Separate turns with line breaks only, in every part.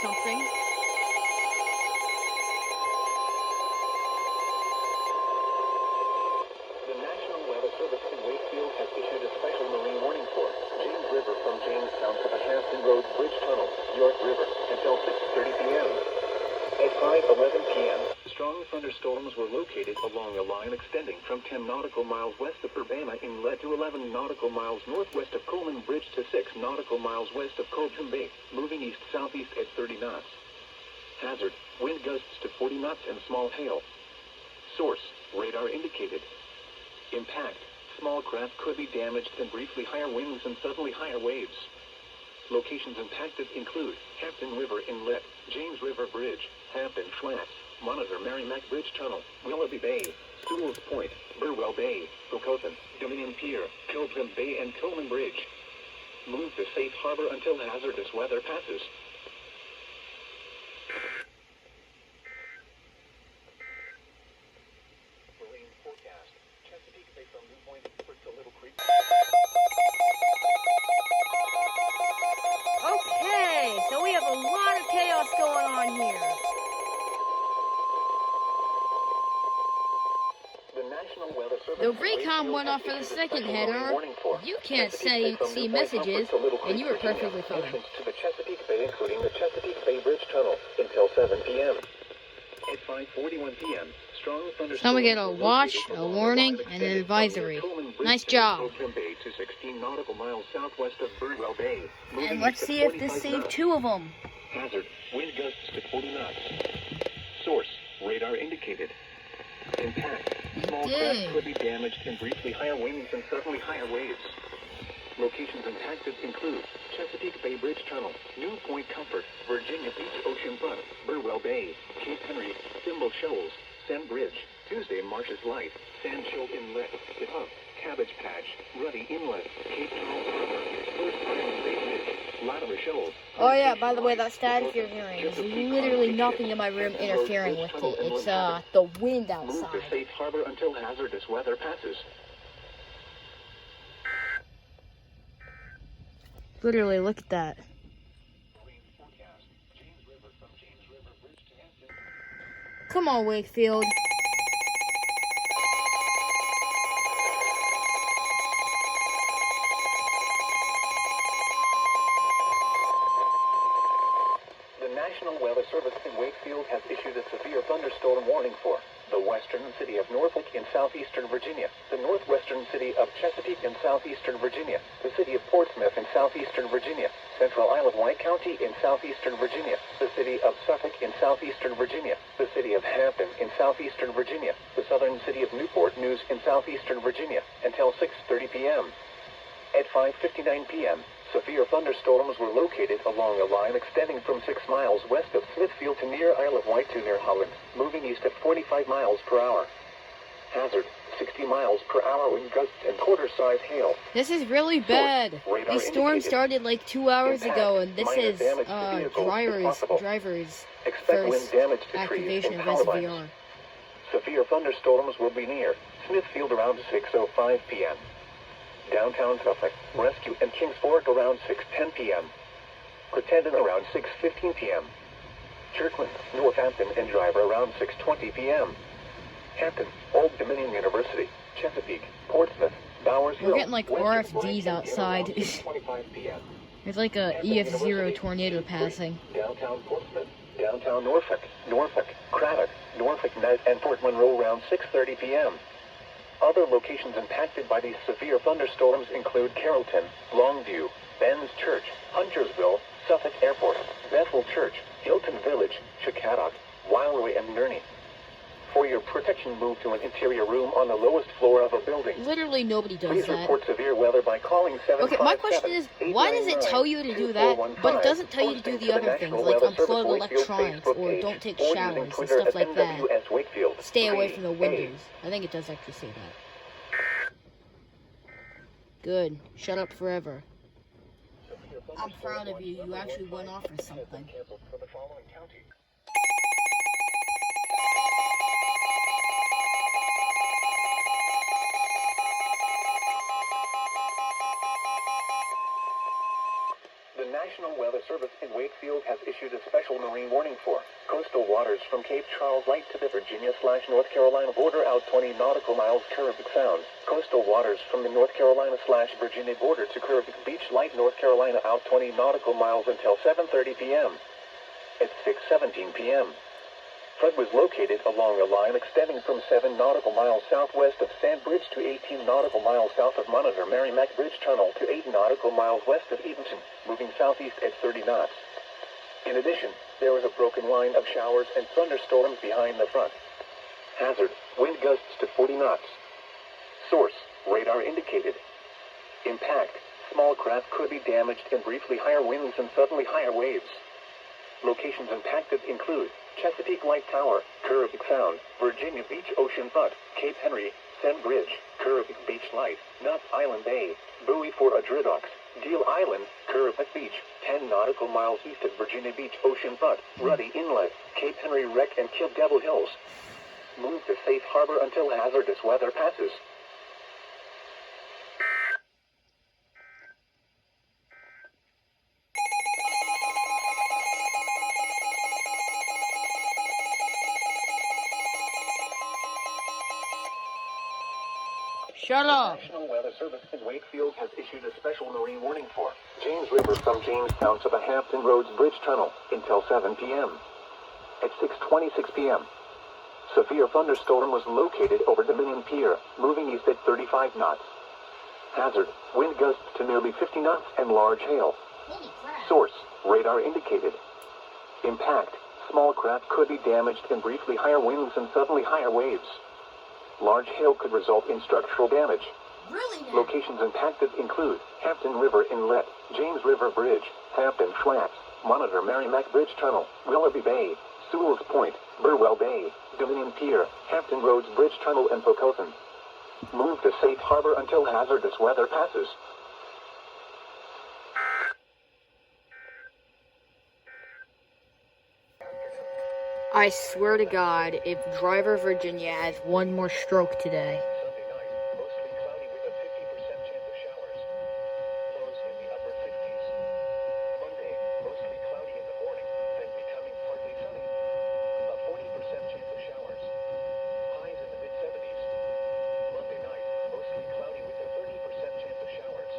something.
The National Weather Service in Wakefield has issued a special marine warning for James River from Jamestown to the Hampton Roads Bridge Tunnel, York River, until 6:30 p.m. At 5:11 p.m., strong thunderstorms were located along a line extending from 10 nautical miles west of Urbana Inlet to 11 nautical miles northwest of Coleman Bridge to 6 nautical miles west of Colton Bay, moving east-southeast at 30 knots. Hazard, wind gusts to 40 knots and small hail. Source, radar indicated. Impact, small craft could be damaged and briefly higher winds and suddenly higher waves. Locations impacted include Hampton River Inlet, James River Bridge, Hampton Flats, Monitor Merrimack Bridge Tunnel, Willoughby Bay, Stools Point, Burwell Bay, Socoton, Dominion Pier, Pilgrim Bay and Tolman Bridge. Move to safe harbor until hazardous weather passes. Marine forecast. Chesapeake Bay from New Point to Little Creek.
Okay, so we have a lot of chaos going on here.
The recon went off for the second header.
You can't see messages, and you were perfectly fine.
To the Chesapeake Bay, including the Chesapeake Bay Bridge Tunnel, until 7 p.m. At 5:41 p.m., strong thunderstorms.
So we get a watch, a warning, and an advisory. Nice job.
Bay to 16 nautical miles southwest of Burwell Bay.
And let's see if this saved 2 of them.
Hazard, wind gusts to 40 knots. Source, radar indicated. Impact, small craft could be damaged and briefly higher winds and suddenly higher waves. Locations impacted include Chesapeake Bay Bridge Tunnel, New Point Comfort, Virginia Beach Ocean Front, Burwell Bay, Cape Henry, Thimble Shoals, Sand Bridge, Tuesday Marshes Light, Sand Shoal Inlet, The Hub, Cabbage Patch, Ruddy Inlet, Cape Charles Harbor, First Island Bay Bridge, Latimer Shoals.
Oh yeah, by the way, that static you're hearing is literally nothing in my room interfering with it. It's the wind
Move to
outside.
safe harbor until hazardous weather passes.
Literally, look at that.
Rain forecast. James River from James River Bridge to Hampton.
Come on, Wakefield.
The National Weather Service in Wakefield has issued a severe thunderstorm warning for the western city of Norfolk in southeastern Virginia, the northwestern city of Chesapeake in southeastern Virginia, the city of Portsmouth in southeastern Virginia, Central Isle of Wight County in southeastern Virginia, the city of Suffolk in southeastern Virginia, the city of Hampton in southeastern Virginia, the southern city of Newport News in southeastern Virginia, until 6:30 p.m. At 5:59 p.m., severe thunderstorms were located along a line extending from 6 miles west of Smithfield to near Isle of Wight to near Holland, moving east at 45 miles per hour. Hazard, 60 miles per hour wind gusts and quarter-size hail.
This is really bad. This storm started like 2 hours ago, and this is driver's
Expect wind
first
damage to trees
activation
and
of
power
SVR.
lines. Severe thunderstorms will be near Smithfield around 6:05 p.m. Downtown Suffolk, Rescue and Kings Fork around 6:10 p.m. Crittenden around 6:15 p.m. Kirkland, Northampton and Driver around 6:20 p.m. Hampton, Old Dominion University, Chesapeake, Portsmouth, Bowers Hill.
We're getting like
West
RFDs
White,
outside.
around 6:25 p.m.
There's like a EF0 tornado passing.
Downtown Portsmouth, downtown Norfolk, Craddock, Norfolk Night and Fort Monroe around 6:30 p.m. Other locations impacted by these severe thunderstorms include Carrollton, Longview, Ben's Church, Huntersville, Suffolk Airport, Bethel Church, Hilton Village, Chickadock, Wildway, and Nerney. For your protection, move to an interior room on the lowest floor of a building.
Literally nobody does
Please
that.
report severe weather by calling 757.
Okay, my question is, why does it tell you to do that, but it doesn't tell you to do the other things, like unplug electronics, or don't take showers, and stuff like that? Stay away from the windows. I think it does actually say that. Good. Shut up forever. I'm proud of you. You actually went off for something.
The National Weather Service Service in Wakefield has issued a special marine warning for coastal waters from Cape Charles Light to the Virginia/North Carolina border out 20 nautical miles Caribbean Sound. Coastal waters from the North Carolina/Virginia border to Caribbean Beach Light, North Carolina out 20 nautical miles until 7:30 p.m. At 6:17 p.m. Flood was located along a line extending from 7 nautical miles southwest of Sand Bridge to 18 nautical miles south of Monitor Merrimack Bridge Tunnel to 8 nautical miles west of Edenton, moving southeast at 30 knots. In addition, there was a broken line of showers and thunderstorms behind the front. Hazard, wind gusts to 40 knots. Source, radar indicated. Impact, small craft could be damaged and briefly higher winds and suddenly higher waves. Locations impacted include Chesapeake Light Tower, Caribbean Sound, Virginia Beach Oceanfront, Cape Henry, Sand Bridge, Caribbean Beach Light, Nuts Island Bay, Buoy for Adridocks, Deal Island, Caribbean Beach, 10 nautical miles east of Virginia Beach Oceanfront, Ruddy Inlet, Cape Henry Wreck and Kill Devil Hills. Move to safe harbor until hazardous weather passes.
Shut up.
National Weather Service in Wakefield has issued a special marine warning for James River from Jamestown to the Hampton Roads Bridge Tunnel until 7 p.m. At 6:26 p.m., severe thunderstorm was located over Dominion Pier, moving east at 35 knots. Hazard, wind gusts to nearly 50 knots and large hail. Source, radar indicated. Impact, small craft could be damaged and briefly higher winds and suddenly higher waves. Large hail could result in structural damage.
Really?
Locations impacted include Hampton River Inlet, James River Bridge, Hampton Flats, Monitor Merrimack Bridge Tunnel, Willoughby Bay, Sewell's Point, Burwell Bay, Dominion Pier, Hampton Roads Bridge Tunnel, and Pocosin. Move to safe harbor until hazardous weather passes.
I swear to God, if Driver Virginia has one more stroke today.
Sunday night, mostly cloudy with a 50% chance of showers. Lows in the upper 60s. Monday, mostly cloudy in the morning, then becoming partly sunny. A 40% chance of showers. Highs in the mid-70s. Monday night, mostly cloudy with a 30% chance of showers.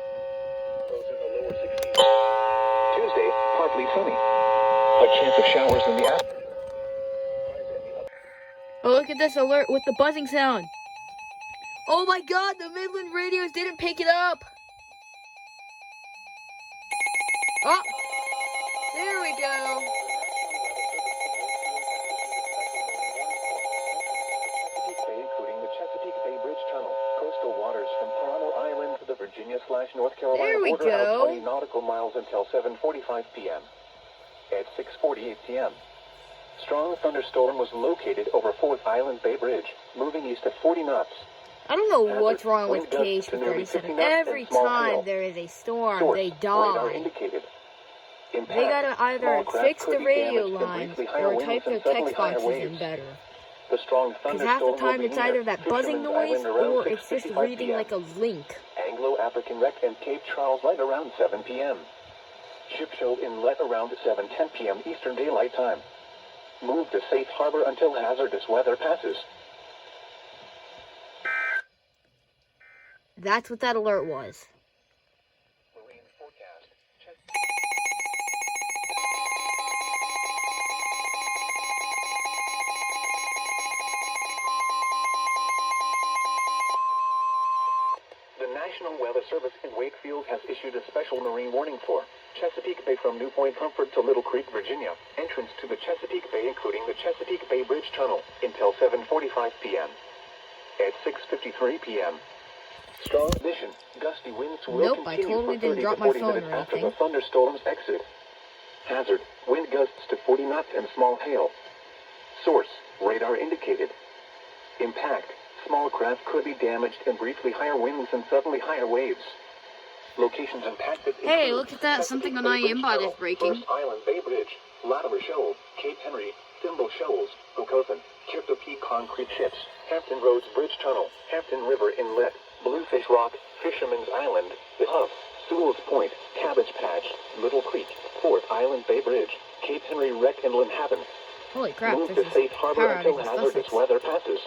Lows in the lower 60s. Tuesday, partly sunny. A chance of showers in the afternoon.
Oh, look at this alert with the buzzing sound. Oh my God, the Midland radios didn't pick it up. Oh, there we go.
Including the Chesapeake Bay Bridge Tunnel, coastal waters from Toronto Island to the Virginia/North Carolina
There we
border out
go.
20 nautical miles until 7:45 p.m. At 6:48 p.m., strong thunderstorm was located over Fourth Island Bay Bridge, moving east at 40 knots.
I don't know what's
Hazard,
wrong with
wind gusts
KH
to nearly 50
37.
knots
Every
and small
time
hail.
there is a storm,
Source,
they
radar
die.
indicated. Impact,
They gotta either
small craft
fix
could
the
be
radio
damaged and
lines
briefly higher
or
winds
type
and
their
suddenly
text
higher
boxes
waves.
in better.
The strong
Because
thunderstorm
half the time
will be
it's
near
either that buzzing
Fisherman's
noise
Island around
or it's just
6:55
reading
p.m.
like a link.
Anglo-African Wreck and Cape Charles Light around 7 p.m. Ship Show Inlet around 7:10 p.m. Eastern Daylight Time. Move to safe harbor until hazardous weather passes.
That's what that alert was.
Marine forecast. Check. The National Weather Service in Wakefield has issued a special marine warning for Chesapeake Bay from New Point Comfort to Little Creek, Virginia. Entrance to the Chesapeake Bay, including the Chesapeake Bay Bridge Tunnel, until 7:45 p.m. At 6:53 p.m. Strong condition, gusty winds will
Nope, I
continue
totally
for
didn't
30
drop
to
my
40
phone
minutes
or
after the
anything.
thunderstorms exit. Hazard, wind gusts to 40 knots and small hail. Source, radar indicated. Impact, small craft could be damaged and briefly higher winds and suddenly higher waves. Locations impacted
Hey,
include
look at that.
Chesapeake
Something on
Bay Bridge
IMBot is
Tunnel,
breaking.
First Island Bay Bridge, Latimer Shoal, Cape Henry, Thimble Shoals, Pocosin, Chirtopee Concrete Ships, Hampton Roads Bridge Tunnel, Hampton River Inlet, Bluefish Rock, Fisherman's Island, The Hub, Sewell's Point, Cabbage Patch, Little Creek, 4th Island Bay Bridge, Cape Henry wreck inland haven.
Holy crap,
Move
this
to
is
safe harbor
power
until
outage in
hazardous
Sussex.
weather passes.